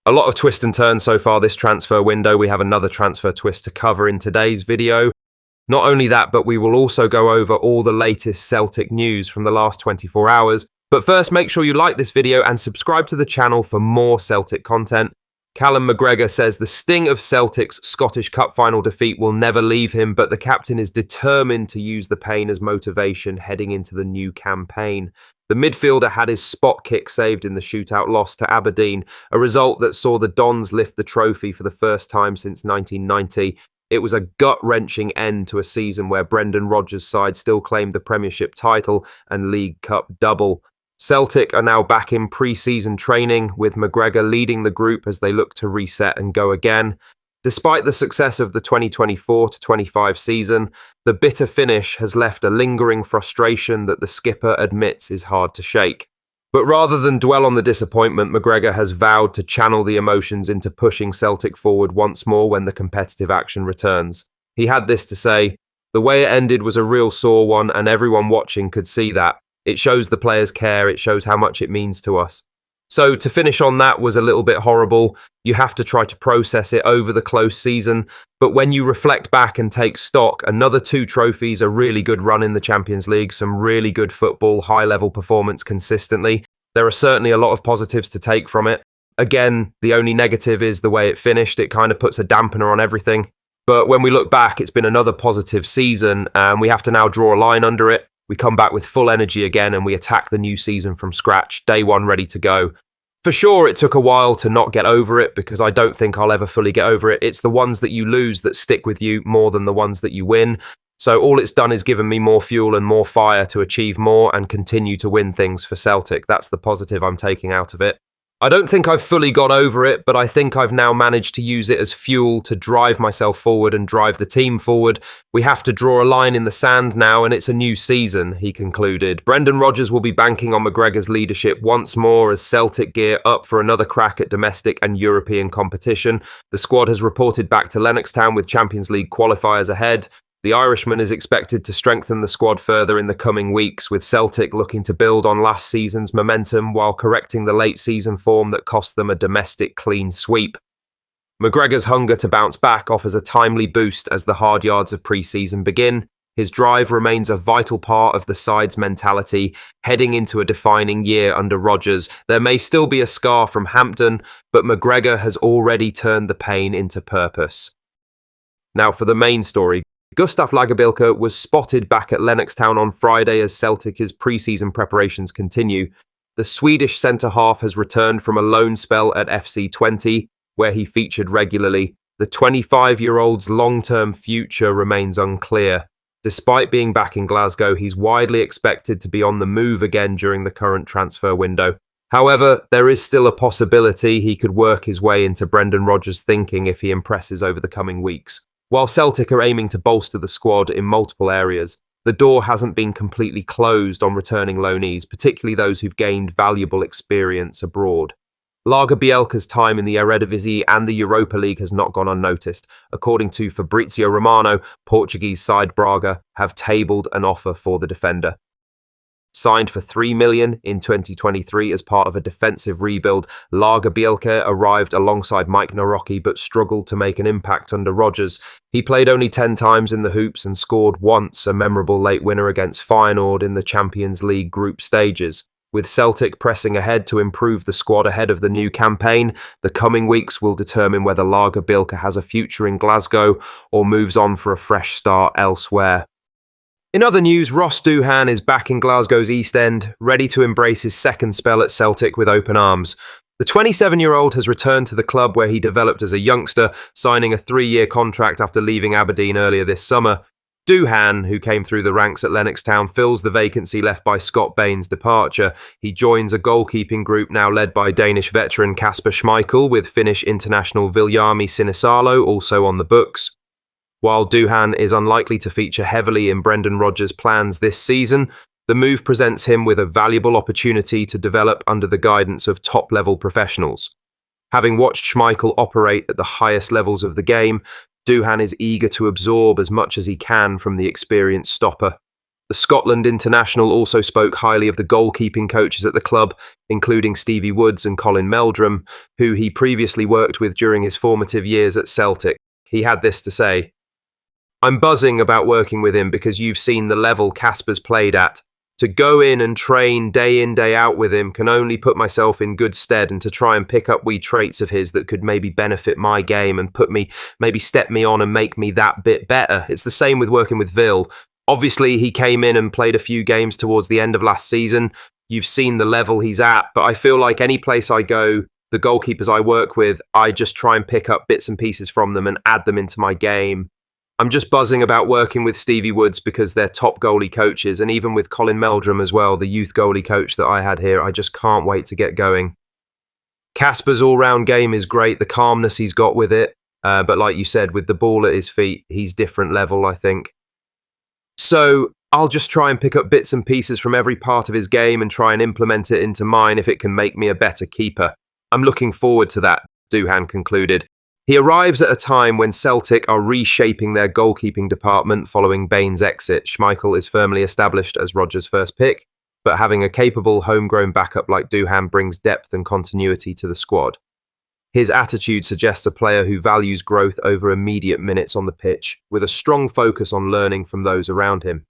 A lot of twists and turns so far this transfer window. We have another transfer twist to cover in today's video. Not only that, but we will also go over all the latest Celtic news from the last 24 hours. But first, make sure you like this video and subscribe to the channel for more Celtic content. Callum McGregor says the sting of Celtic's Scottish Cup final defeat will never leave him, but the captain is determined to use the pain as motivation heading into the new campaign. The midfielder had his spot kick saved in the shootout loss to Aberdeen, a result that saw the Dons lift the trophy for the first time since 1990. It was a gut-wrenching end to a season where Brendan Rodgers' side still claimed the Premiership title and League Cup double. Celtic are now back in pre-season training, with McGregor leading the group as they look to reset and go again. Despite the success of the 2024-25 season, the bitter finish has left a lingering frustration that the skipper admits is hard to shake. But rather than dwell on the disappointment, McGregor has vowed to channel the emotions into pushing Celtic forward once more when the competitive action returns. He had this to say: "The way it ended was a real sore one, and everyone watching could see that. It shows the players care, it shows how much it means to us." So to finish on that was a little bit horrible. You have to try to process it over the close season. But when you reflect back and take stock, another 2 trophies, a really good run in the Champions League, some really good football, high-level performance consistently. There are certainly a lot of positives to take from it. Again, the only negative is the way it finished. It kind of puts a dampener on everything. But when we look back, it's been another positive season, and we have to now draw a line under it. We come back with full energy again and we attack the new season from scratch, day one ready to go. For sure, it took a while to not get over it, because I don't think I'll ever fully get over it. It's the ones that you lose that stick with you more than the ones that you win. So all it's done is given me more fuel and more fire to achieve more and continue to win things for Celtic. That's the positive I'm taking out of it. I don't think I've fully got over it, but I think I've now managed to use it as fuel to drive myself forward and drive the team forward. We have to draw a line in the sand now, and it's a new season, he concluded. Brendan Rodgers will be banking on McGregor's leadership once more as Celtic gear up for another crack at domestic and European competition. The squad has reported back to Lennoxtown with Champions League qualifiers ahead. The Irishman is expected to strengthen the squad further in the coming weeks, with Celtic looking to build on last season's momentum while correcting the late season form that cost them a domestic clean sweep. McGregor's hunger to bounce back offers a timely boost as the hard yards of pre-season begin. His drive remains a vital part of the side's mentality, heading into a defining year under Rodgers. There may still be a scar from Hampden, but McGregor has already turned the pain into purpose. Now for the main story. Gustav Lagerbielke was spotted back at Lennoxtown on Friday as Celtic's pre-season preparations continue. The Swedish centre-half has returned from a loan spell at FC 20, where he featured regularly. The 25-year-old's long-term future remains unclear. Despite being back in Glasgow, he's widely expected to be on the move again during the current transfer window. However, there is still a possibility he could work his way into Brendan Rodgers' thinking if he impresses over the coming weeks. While Celtic are aiming to bolster the squad in multiple areas, the door hasn't been completely closed on returning loanees, particularly those who've gained valuable experience abroad. Lagerbielke's time in the Eredivisie and the Europa League has not gone unnoticed. According to Fabrizio Romano, Portuguese side Braga have tabled an offer for the defender. Signed for $3 million in 2023 as part of a defensive rebuild, Lagerbielke arrived alongside Mike Narocki but struggled to make an impact under Rodgers. He played only 10 times in the hoops and scored once, a memorable late winner against Feyenoord in the Champions League group stages. With Celtic pressing ahead to improve the squad ahead of the new campaign, the coming weeks will determine whether Lagerbielke has a future in Glasgow or moves on for a fresh start elsewhere. In other news, Ross Doohan is back in Glasgow's East End, ready to embrace his second spell at Celtic with open arms. The 27-year-old has returned to the club where he developed as a youngster, signing a 3-year contract after leaving Aberdeen earlier this summer. Doohan, who came through the ranks at Lennoxtown, fills the vacancy left by Scott Bain's departure. He joins a goalkeeping group now led by Danish veteran Kasper Schmeichel, with Finnish international Viljami Sinisalo also on the books. While Doohan is unlikely to feature heavily in Brendan Rodgers' plans this season, the move presents him with a valuable opportunity to develop under the guidance of top-level professionals. Having watched Schmeichel operate at the highest levels of the game, Doohan is eager to absorb as much as he can from the experienced stopper. The Scotland international also spoke highly of the goalkeeping coaches at the club, including Stevie Woods and Colin Meldrum, who he previously worked with during his formative years at Celtic. He had this to say: "I'm buzzing about working with him because you've seen the level Casper's played at. To go in train day in, day out with him can only put myself in good stead, and to try and pick up wee traits of his that could maybe benefit my game and maybe step me on and make me that bit better. It's the same with working with Vil. Obviously, he came in and played a few games towards the end of last season. You've seen the level he's at, but I feel like any place I go, the goalkeepers I work with, I just try and pick up bits and pieces from them and add them into my game. I'm just buzzing about working with Stevie Woods because they're top goalie coaches, and even with Colin Meldrum as well, the youth goalie coach that I had here. I just can't wait to get going. Casper's all-round game is great, the calmness he's got with it, but like you said, with the ball at his feet, he's different level, I think. So I'll just try and pick up bits and pieces from every part of his game and try and implement it into mine if it can make me a better keeper. I'm looking forward to that," Duhan concluded. He arrives at a time when Celtic are reshaping their goalkeeping department following Bain's exit. Schmeichel is firmly established as Rodgers' first pick, but having a capable homegrown backup like Duhan brings depth and continuity to the squad. His attitude suggests a player who values growth over immediate minutes on the pitch, with a strong focus on learning from those around him.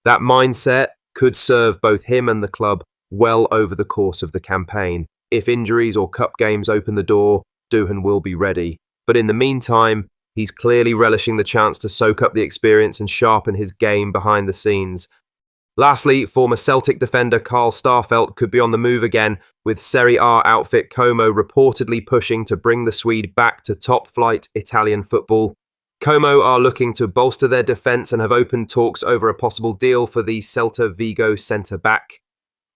That mindset could serve both him and the club well over the course of the campaign. If injuries or cup games open the door, Duhan will be ready. But in the meantime, he's clearly relishing the chance to soak up the experience and sharpen his game behind the scenes. Lastly, former Celtic defender Carl Starfelt could be on the move again, with Serie A outfit Como reportedly pushing to bring the Swede back to top-flight Italian football. Como are looking to bolster their defence and have opened talks over a possible deal for the Celta Vigo centre-back.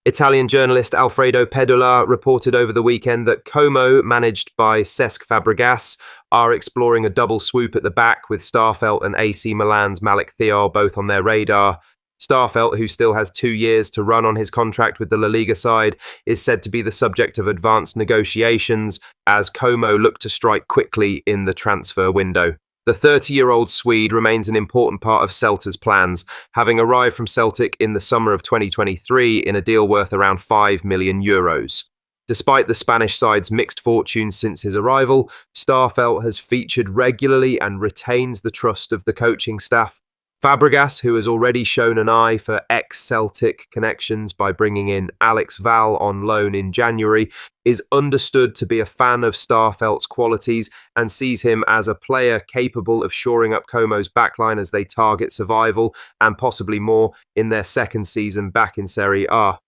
Italian journalist Alfredo Pedula reported over the weekend that Como, managed by Cesc Fabregas, are exploring a double swoop at the back, with Starfelt and AC Milan's Malik Thiaw both on their radar. Starfelt, who still has 2 years to run on his contract with the La Liga side, is said to be the subject of advanced negotiations as Como look to strike quickly in the transfer window. The 30-year-old Swede remains an important part of Celta's plans, having arrived from Celtic in the summer of 2023 in a deal worth around €5 million. Despite the Spanish side's mixed fortunes since his arrival, Starfelt has featured regularly and retains the trust of the coaching staff. Fabregas, who has already shown an eye for ex-Celtic connections by bringing in Alex Val on loan in January, is understood to be a fan of Starfelt's qualities and sees him as a player capable of shoring up Como's backline as they target survival and possibly more in their second season back in Serie A.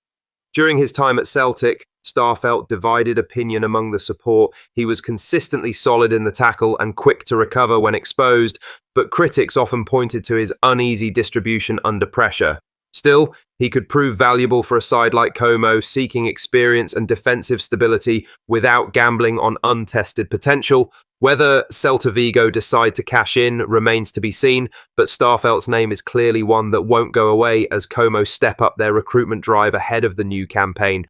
During his time at Celtic, Starfelt divided opinion among the support. He was consistently solid in the tackle and quick to recover when exposed, but critics often pointed to his uneasy distribution under pressure. Still, he could prove valuable for a side like Como, seeking experience and defensive stability without gambling on untested potential. Whether Celta Vigo decide to cash in remains to be seen, but Starfelt's name is clearly one that won't go away as Como step up their recruitment drive ahead of the new campaign.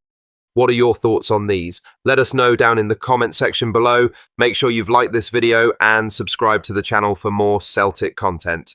What are your thoughts on these? Let us know down in the comment section below. Make sure you've liked this video and subscribe to the channel for more Celtic content.